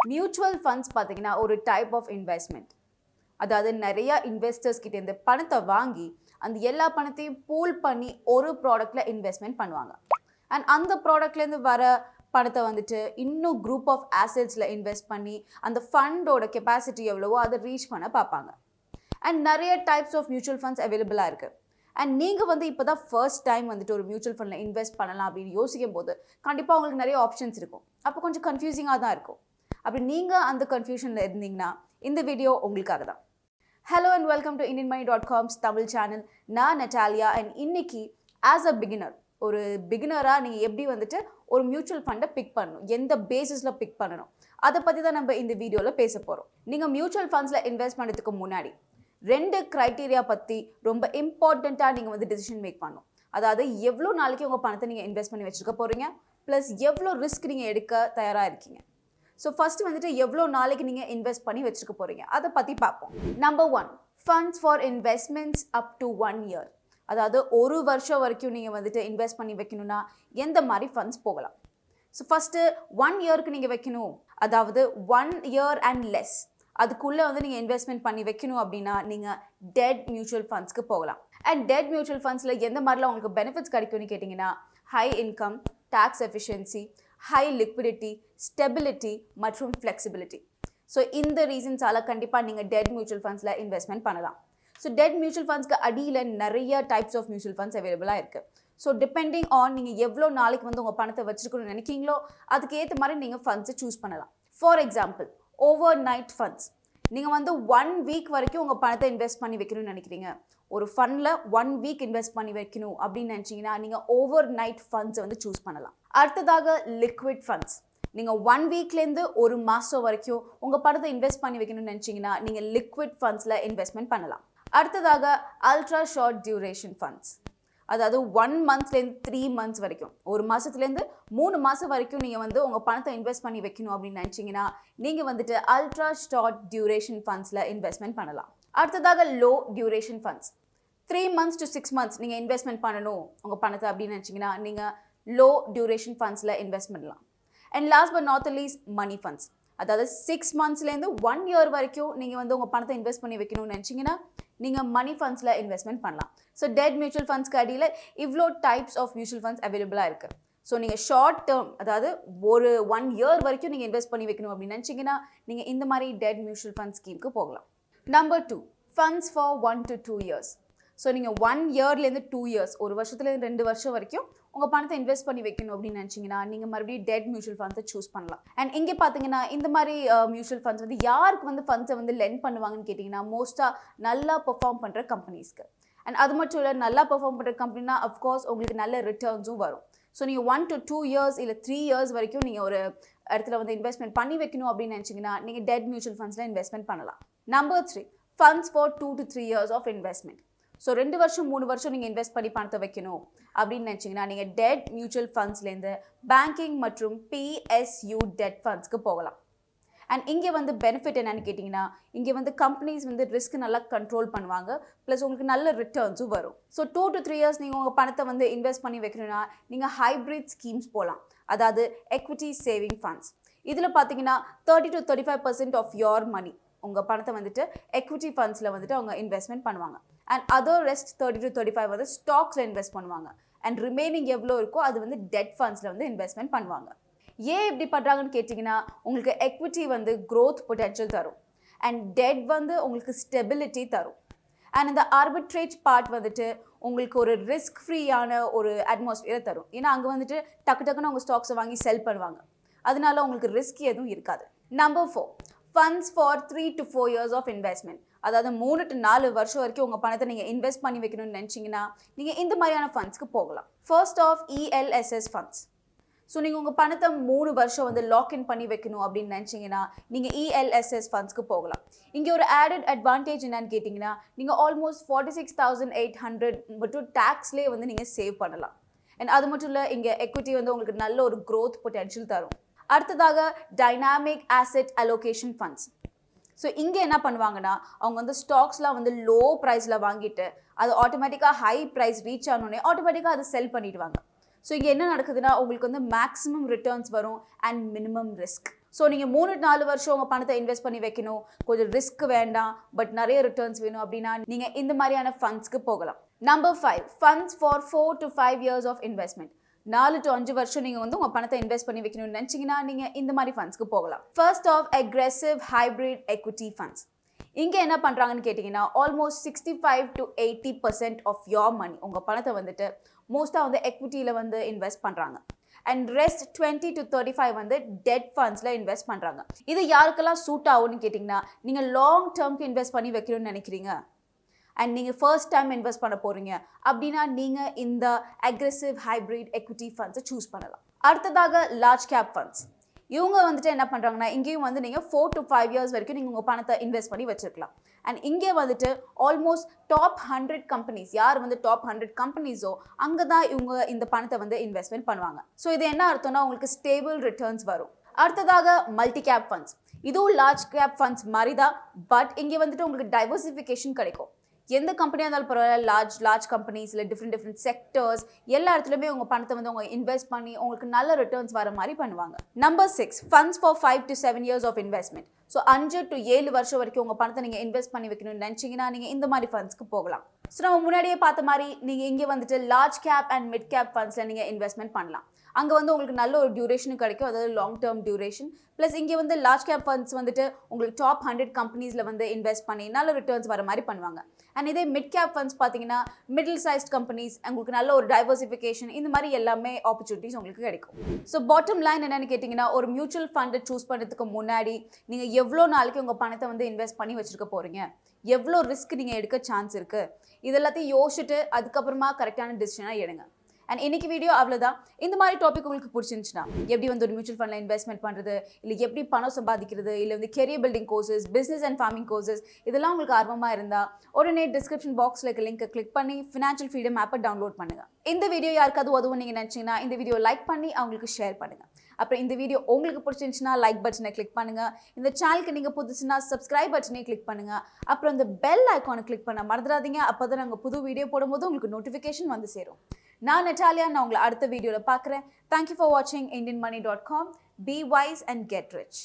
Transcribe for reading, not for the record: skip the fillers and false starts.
Mutual funds பார்த்தீங்கன்னா ஒரு type of investment. அதாவது நிறைய இன்வெஸ்டர்ஸ் கிட்டேருந்து பணத்தை வாங்கி அந்த எல்லா பணத்தையும் பூல் பண்ணி ஒரு ப்ராடக்டில் இன்வெஸ்ட்மெண்ட் பண்ணுவாங்க. அண்ட் அந்த ப்ராடக்ட்லேருந்து வர பணத்தை வந்துட்டு இன்னும் குரூப் ஆஃப் ஆசெட்ஸில் இன்வெஸ்ட் பண்ணி அந்த ஃபண்டோட கெப்பாசிட்டி எவ்வளவோ அதை ரீச் பண்ண பார்ப்பாங்க. அண்ட் நிறைய டைப்ஸ் ஆஃப் மியூச்சுவல் ஃபண்ட்ஸ் அவைலபிளாக இருக்குது. அண்ட் நீங்கள் வந்து இப்போ தான் ஃபர்ஸ்ட் டைம் வந்துட்டு ஒரு மியூச்சுவல் ஃபண்டில் இன்வெஸ்ட் பண்ணலாம் அப்படின்னு யோசிக்கும் போது கண்டிப்பாக உங்களுக்கு நிறைய ஆப்ஷன்ஸ் இருக்கும். அப்போ கொஞ்சம் கன்ஃபியூசிங்காக தான் இருக்கும். அப்படி நீங்கள் அந்த கன்ஃபியூஷனில் இருந்தீங்கன்னா இந்த வீடியோ உங்களுக்காக தான். Hello and welcome to indianmoney.com's Tamil channel. நான் நட்டாலியா. அண்ட் இன்னைக்கு ஆஸ் அ பிகினர், ஒரு பிகினராக நீங்கள் எப்படி வந்துட்டு ஒரு மியூச்சுவல் ஃபண்டை பிக் பண்ணணும், எந்த பேசிஸில் பிக் பண்ணணும், அதை பற்றி தான் நம்ம இந்த வீடியோவில் பேச போகிறோம். நீங்கள் மியூச்சுவல் ஃபண்ட்ஸில் இன்வெஸ்ட் பண்ணுறதுக்கு முன்னாடி 2 க்ரைட்டீரியா பற்றி ரொம்ப இம்பார்ட்டண்ட்டாக நீங்கள் வந்து டிசிஷன் மேக் பண்ணணும். அதாவது எவ்வளோ நாளைக்கு உங்கள் பணத்தை நீங்கள் இன்வெஸ்ட் பண்ணி வச்சுருக்க போகிறீங்க, ப்ளஸ் எவ்வளோ ரிஸ்க் நீங்கள் எடுக்க தயாராக இருக்கீங்க. ஸோ ஃபஸ்ட்டு வந்துட்டு எவ்வளோ நாளைக்கு நீங்கள் இன்வெஸ்ட் பண்ணி வச்சுருக்க போகிறீங்க அதை பற்றி பார்ப்போம். Number 1, funds for investments up to 1 year. அதாவது ஒரு வருஷம் வரைக்கும் நீங்கள் வந்துட்டு இன்வெஸ்ட் பண்ணி வைக்கணும்னா எந்த மாதிரி ஃபண்ட்ஸ் போகலாம். ஸோ ஃபஸ்ட்டு 1 yearக்கு நீங்கள் வைக்கணும், அதாவது 1 year அண்ட் லெஸ் அதுக்குள்ளே வந்து நீங்கள் இன்வெஸ்ட்மெண்ட் பண்ணி வைக்கணும் அப்படின்னா நீங்கள் டெட் மியூச்சுவல் ஃபண்ட்ஸ்க்கு போகலாம். அண்ட் டெட் மியூச்சுவல் ஃபண்ட்ஸில் எந்த மாதிரிலாம் உங்களுக்கு பெனிஃபிட்ஸ் கிடைக்கும்னு கேட்டிங்கன்னா high income, tax efficiency, high liquidity, stability மற்றும் ஃப்ளெக்சிபிலிட்டி. ஸோ இந்த ரீசன்ஸால் கண்டிப்பாக நீங்கள் டெட் மியூச்சுவல் ஃபண்ட்ஸில் இன்வெஸ்ட்மெண்ட் பண்ணலாம். ஸோ டெட் மியூச்சுவல் ஃபண்ட்ஸ்க்கு அடியில் நிறைய டைப்ஸ் ஆஃப் மியூச்சுவல் ஃபண்ட்ஸ் அவைலபிளாக இருக்குது. ஸோ டிபெண்டிங் ஆன் நீங்கள் எவ்வளோ நாளைக்கு வந்து உங்கள் பணத்தை வச்சுருக்கணும்னு நினைக்கிறீங்களோ அதுக்கு ஏற்ற மாதிரி நீங்கள் ஃபண்ட்ஸை சூஸ் பண்ணலாம். For example, over night funds. நீங்கள் வந்து 1 week வரைக்கும் உங்கள் பணத்தை இன்வெஸ்ட் பண்ணி வைக்கணும்னு நினைக்கிறீங்க, ஒரு ஃபண்டில் 1 week இன்வெஸ்ட் பண்ணி வைக்கணும் அப்படின்னு நினச்சிங்கன்னா நீங்கள் ஓவர் நைட் ஃபண்ட்ஸை வந்து சூஸ் பண்ணலாம். அடுத்ததாக லிக்விட் ஃபண்ட்ஸ். நீங்கள் 1 weekலேருந்து ஒரு மாதம் வரைக்கும் உங்கள் பணத்தை இன்வெஸ்ட் பண்ணி வைக்கணும்னு நினச்சிங்கன்னா நீங்கள் லிக்விட் ஃபண்ட்ஸில் இன்வெஸ்ட்மெண்ட் பண்ணலாம். அடுத்ததாக அல்ட்ரா ஷார்ட் டியூரேஷன் ஃபண்ட்ஸ். அதாவது 1 monthலேருந்து 3 months வரைக்கும், ஒரு மாதத்துலேருந்து 3 மாதம் வரைக்கும் நீங்கள் வந்து உங்கள் பணத்தை இன்வெஸ்ட் பண்ணி வைக்கணும் அப்படின்னு நினச்சிங்கன்னா நீங்கள் வந்துட்டு அல்ட்ரா ஷார்ட் டியூரேஷன் ஃபண்ட்ஸில் இன்வெஸ்ட்மெண்ட் பண்ணலாம். அடுத்ததாக low duration funds. 3 months to 6 months நீங்கள் இன்வெஸ்ட்மெண்ட் பண்ணணும் உங்கள் பணத்தை அப்படின்னு நினச்சிங்கன்னா நீங்கள் லோ டியூரேஷன் ஃபண்ட்ஸில் இன்வெஸ்ட் பண்ணலாம். And last but not the least money funds. அதாவது 6 monthsலேருந்து 1 year வரைக்கும் நீங்கள் வந்து உங்கள் பணத்தை இன்வெஸ்ட் பண்ணி வைக்கணும்னு நினச்சிங்கன்னா நீங்கள் மணி ஃபண்ட்ஸில் இன்வெஸ்ட்மெண்ட் பண்ணலாம். ஸோ டெட் மியூச்சுவல் ஃபண்ட்ஸ்க்கு அடியில் இவ்வளோ டைப்ஸ் ஆஃப் மியூச்சுவல் ஃபண்ட்ஸ் அவைலபிளாக இருக்குது. ஸோ நீங்கள் ஷார்ட் டேர்ம், அதாவது ஒரு 1 year வரைக்கும் நீங்கள் இன்வெஸ்ட் பண்ணி வைக்கணும் அப்படின்னு நினச்சிங்கன்னா நீங்கள் இந்த மாதிரி டெட் மியூச்சுவல் ஃபண்ட் ஸ்கீமுக்கு போகலாம். Number 2, funds for 1 to 2 years. So நீங்கள் 1 yearலேருந்து 2 years, ஒரு வருஷத்துலேருந்து 2 வருஷம் வரைக்கும் உங்கள் பணத்தை இன்வெஸ்ட் பண்ணி வைக்கணும் அப்படின்னு நினச்சிங்கன்னா நீங்கள் மறுபடியும் டெட் மியூச்சுவல் ஃபண்ட்ஸை சூஸ் பண்ணலாம். அண்ட் இங்கே பார்த்தீங்கன்னா இந்த மாதிரி மியூச்சுவல் ஃபண்ட்ஸ் வந்து யாருக்கு வந்து ஃபண்ட்ஸை வந்து லெண்ட் பண்ணுவாங்கன்னு கேட்டிங்கன்னா மோஸ்ட்டாக நல்லா பெர்ஃபார்ம் பண்ணுற கம்பெனிஸ்க்கு. அண்ட் அது மட்டும் இல்லை, நல்லா பெர்ஃபார்ம் பண்ணுற கம்பெனினா அஃப்கோர்ஸ் உங்களுக்கு நல்ல ரிட்டர்ன்ஸும் வரும். ஸோ நீங்கள் 1 to 2 years இல்லை 3 years வரைக்கும் நீங்கள் ஒரு இடத்துல வந்து இன்வெஸ்ட்மெண்ட் பண்ணி வைக்கணும் அப்படின்னு நினச்சிங்கன்னா நீங்கள் டெட் மியூச்சுவல் ஃபண்ட்ஸில் இன்வெஸ்ட்மெண்ட் பண்ணலாம். Number 3, funds for 2 to 3 years of investment. So 2 வருஷம் 3 வருஷம் நீங்கள் இன்வெஸ்ட் பண்ணி பணத்தை வைக்கணும் அப்படின்னு நினச்சிங்கன்னா நீங்கள் டெட் மியூச்சுவல் ஃபண்ட்ஸ்லேருந்து பேங்கிங் மற்றும் PSU டெட் ஃபண்ட்ஸ்க்கு போகலாம். அண்ட் இங்கே வந்து பெனிஃபிட் என்னன்னு கேட்டிங்கன்னா இங்கே வந்து கம்பெனிஸ் வந்து ரிஸ்க் நல்லா கண்ட்ரோல் பண்ணுவாங்க, ப்ளஸ் உங்களுக்கு நல்ல ரிட்டர்ன்ஸும் வரும். ஸோ 2 to 3 years நீங்கள் உங்கள் பணத்தை வந்து இன்வெஸ்ட் பண்ணி வைக்கணும்னா நீங்கள் ஹைப்ரிட் ஸ்கீம்ஸ் போகலாம், அதாவது எக்விட்டி சேவிங் ஃபண்ட்ஸ். இதில் பார்த்தீங்கன்னா 30 to 35% ஆஃப் யோர் மணி, உங்கள் பணத்தை வந்துட்டு எக்விட்டி ஃபண்ட்ஸில் வந்துட்டு அவங்க இன்வெஸ்ட்மெண்ட் பண்ணுவாங்க. அண்ட் அதர் ரெஸ்ட் 30 to 35 வந்து ஸ்டாக்ஸில் இன்வெஸ்ட் பண்ணுவாங்க. அண்ட் ரிமைனிங் எவ்வளோ இருக்கோ அது வந்து டெட் ஃபண்ட்ஸில் வந்து இன்வெஸ்ட்மெண்ட் பண்ணுவாங்க. ஏன் இப்படி பண்ணுறாங்கன்னு கேட்டிங்கன்னா உங்களுக்கு எக்விட்டி வந்து க்ரோத் பொட்டென்ஷியல் தரும், அண்ட் டெட் வந்து உங்களுக்கு ஸ்டெபிலிட்டி தரும். அண்ட் இந்த ஆர்பிட்ரேஜ் பார்ட் வந்துட்டு உங்களுக்கு ஒரு ரிஸ்க் ஃப்ரீயான ஒரு அட்மாஸ்பியரை தரும். ஏன்னா அங்கே வந்துட்டு டக்கு டக்குன்னு அவங்க ஸ்டாக்ஸை வாங்கி செல் பண்ணுவாங்க, அதனால உங்களுக்கு ரிஸ்க் எதுவும் இருக்காது. Number 4, funds for 3 to 4 years of investment. அதாவது 3 to 4 வருஷம் வரைக்கும் உங்கள் பணத்தை நீங்கள் இன்வெஸ்ட் பண்ணி வைக்கணும்னு நினச்சிங்கன்னா நீங்கள் இந்த மாதிரியான ஃபண்ட்ஸ்க்கு போகலாம். First of ELSS funds. So நீங்கள் உங்கள் பணத்தை 3 வருஷம் வந்து லாக்இன் பண்ணி வைக்கணும் அப்படின்னு நினச்சிங்கன்னா நீங்கள் ELSS ஃபண்ட்ஸ்க்கு போகலாம். இங்கே ஒரு ஆடட் அட்வான்டேஜ் என்னன்னு கேட்டிங்கன்னா நீங்கள் ஆல்மோஸ்ட் 46,800 மட்டும் டேக்ஸ்லேயே வந்து நீங்கள் சேவ் பண்ணலாம். அண்ட் அது மட்டும் இல்லை, இங்கே எக்விட்டி வந்து உங்களுக்கு நல்ல ஒரு க்ரோத் பொட்டென்ஷியல் தரும். அடுத்ததாக dynamic asset allocation funds. So இங்கே என்ன பண்ணுவாங்கன்னா அவங்க வந்து ஸ்டாக்ஸ்லாம் வந்து லோ ப்ரைஸில் வாங்கிட்டு அது ஆட்டோமேட்டிக்காக ஹை ப்ரைஸ் ரீச் ஆனோடனே ஆட்டோமேட்டிக்காக அதை செல் பண்ணிடுவாங்க. ஸோ இங்கே என்ன நடக்குதுன்னா உங்களுக்கு வந்து மேக்ஸிமம் ரிட்டர்ன்ஸ் வரும் அண்ட் மினிமம் ரிஸ்க். ஸோ நீங்கள் 3-4 வருஷம் உங்கள் பணத்தை இன்வெஸ்ட் பண்ணி வைக்கணும், கொஞ்சம் ரிஸ்க் வேண்டாம், பட் நிறைய ரிட்டர்ன்ஸ் வேணும் அப்படின்னா நீங்கள் இந்த மாதிரியான ஃபண்ட்ஸ்க்கு போகலாம். Number 5, funds for 4 to 5 years of investment. 4 to 5 வருஷம் நீங்கள் வந்து உங்கள் பணத்தை இன்வெஸ்ட் பண்ணி வைக்கணும்னு நினச்சிங்கன்னா நீங்கள் இந்த மாதிரி ஃபண்ட்ஸ்க்கு போகலாம். First of aggressive hybrid equity funds. இங்கே என்ன பண்ணுறாங்கன்னு கேட்டிங்கன்னா almost 65 to 80% of your money, உங்கள் பணத்தை வந்துட்டு மோஸ்ட்டாக வந்து எக்விட்டியில் வந்து இன்வெஸ்ட் பண்ணுறாங்க. அண்ட் ரெஸ்ட் 20 to 35 வந்து டெட் ஃபண்ட்ஸில் இன்வெஸ்ட் பண்ணுறாங்க. இது யாருக்கெல்லாம் சூட் ஆகும்னு கேட்டிங்கன்னா நீங்கள் லாங் டேர்ம்க்கு இன்வெஸ்ட் பண்ணி வைக்கணும்னு நினைக்கிறீங்க அண்ட் நீங்கள் ஃபர்ஸ்ட் டைம் இன்வெஸ்ட் பண்ண போகிறீங்க அப்படின்னா நீங்கள் இந்த அக்ரெசிவ் ஹைப்ரிட் எக்விட்டி ஃபண்ட்ஸை சூஸ் பண்ணலாம். அடுத்ததாக லார்ஜ் கேப் ஃபண்ட்ஸ். இவங்க வந்துட்டு என்ன பண்ணுறாங்கன்னா இங்கேயும் வந்து நீங்கள் 4 to 5 years வரைக்கும் நீங்கள் உங்கள் பணத்தை இன்வெஸ்ட் பண்ணி வச்சுருக்கலாம். அண்ட் இங்கே வந்துட்டு ஆல்மோஸ்ட் டாப் 100 கம்பெனிஸ், யார் வந்து டாப் 100 கம்பெனிஸோ அங்கே தான் இவங்க இந்த பணத்தை வந்து இன்வெஸ்ட்மெண்ட் பண்ணுவாங்க. ஸோ இது என்ன அர்த்தம்னா உங்களுக்கு ஸ்டேபிள் ரிட்டர்ன்ஸ் வரும். அடுத்ததாக மல்டி கேப் ஃபண்ட்ஸ். இதுவும் லார்ஜ் கேப் ஃபண்ட்ஸ் மாதிரி தான், பட் இங்கே வந்துட்டு உங்களுக்கு டைவர்சிஃபிகேஷன் கிடைக்கும். எந்த கம்பெனியாக இருந்தாலும் பரவாயில்ல, லார்ஜ் கம்பெனிஸ் இல்லை டிஃப்ரெண்ட் செக்டர்ஸ் எல்லா இடத்துலையுமே உங்கள் பணத்தை வந்து அவங்க இன்வெஸ்ட் பண்ணி உங்களுக்கு நல்ல ரிட்டர்ன்ஸ் வர மாதிரி பண்ணுவாங்க. Number 6, funds for 5 to 7 years of investment. So 5 to 7 வருஷம் வரைக்கும் உங்கள் பணத்தை நீங்கள் இன்வெஸ்ட் பண்ணி வைக்கணும்னு நினச்சிங்கன்னா நீங்கள் இந்த மாதிரி ஃபண்ட்ஸ்க்கு போகலாம். ஸோ நம்ம முன்னாடியே பார்த்த மாதிரி நீங்கள் இங்கே வந்துட்டு large cap and mid cap ஃபண்ட்ஸில் நீங்கள் இன்வெஸ்ட்மெண்ட் பண்ணலாம். அங்கே வந்து உங்களுக்கு நல்ல ஒரு டியூரேஷனும் கிடைக்கும், அதாவது லாங் டேர்ம் டியூரேஷன். ப்ளஸ் இங்கே வந்து லார்ஜ் கேப் ஃபண்ட்ஸ் வந்துட்டு உங்களுக்கு டாப் 100 கம்பெனிஸில் வந்து இன்வெஸ்ட் பண்ணி நல்ல ரிட்டர்ன்ஸ் வர மாதிரி பண்ணுவாங்க. அண்ட் இதே மிட் கேப் ஃபண்ட்ஸ் பார்த்தீங்கன்னா மிடில் சைஸ்ட் கம்பெனிஸ், உங்களுக்கு நல்ல ஒரு டைவர்சிஃபிகேஷன், இந்த மாதிரி எல்லாமே ஆப்பர்ச்சுனிட்டிஸ் உங்களுக்கு கிடைக்கும். ஸோ பாட்டம் லைன் என்னென்னு கேட்டிங்கன்னா ஒரு மியூச்சுவல் ஃபண்டை சூஸ் பண்ணுறதுக்கு முன்னாடி நீங்கள் எவ்வளோ நாளைக்கு உங்கள் பணத்தை வந்து இன்வெஸ்ட் பண்ணி வச்சுருக்க போகிறீங்க, எவ்வளோ ரிஸ்க் நீங்கள் எடுக்க சான்ஸ் இருக்குது, இது எல்லாத்தையும் யோசிச்சுட்டு அதுக்கப்புறமா கரெக்டான டிசிஷனாக எடுங்க. அண்ட் இன்னைக்கு வீடியோ அவ்வளோதான். இந்த மாதிரி டாபிக் உங்களுக்கு பிடிச்சிருந்துச்சுன்னா எப்படி வந்து ஒரு மியூச்சுவல் ஃபண்டில் இன்வெஸ்ட்மெண்ட் பண்ணுறது, இல்லை எப்படி பணம் சம்பாதிக்கிறது, இல்லை வந்து career building courses, business and farming courses, இதெல்லாம் உங்களுக்கு ஆர்வமாக இருந்தால் உடனே டிஸ்கிரிப்ஷன் பாக்ஸில் இருக்க லிங்கை கிளிக் பண்ணி ஃபினான்ஷியல் ஃப்ரீடம் ஆப்பை டவுன்லோட் பண்ணுங்கள். இந்த வீடியோ யாருக்காவது உதவும் நீங்கள் நினச்சிங்கன்னா இந்த வீடியோ லைக் பண்ணி அவங்களுக்கு ஷேர் பண்ணுங்கள். அப்புறம் இந்த வீடியோ உங்களுக்கு பிடிச்சிருந்துச்சுன்னா லைக் பட்டனை கிளிக் பண்ணுங்கள். இந்த சேனலுக்கு நீங்கள் புதுசுன்னா சப்ஸ்கிரைப் பட்டனை கிளிக் பண்ணுங்கள். அப்புறம் இந்த பெல் ஐக்கானை கிளிக் பண்ண மறந்துடாதீங்க. அப்போ தான் நாங்கள் புது வீடியோ போடும்போது உங்களுக்கு நோட்டிஃபிகேஷன் வந்து சேரும். நான் நட்டாலியா, நான் உங்களை அடுத்த வீடியோவில் பார்க்குறேன். தேங்க்யூ ஃபார் வாட்சிங் indianmoney.com. Be wise and get rich.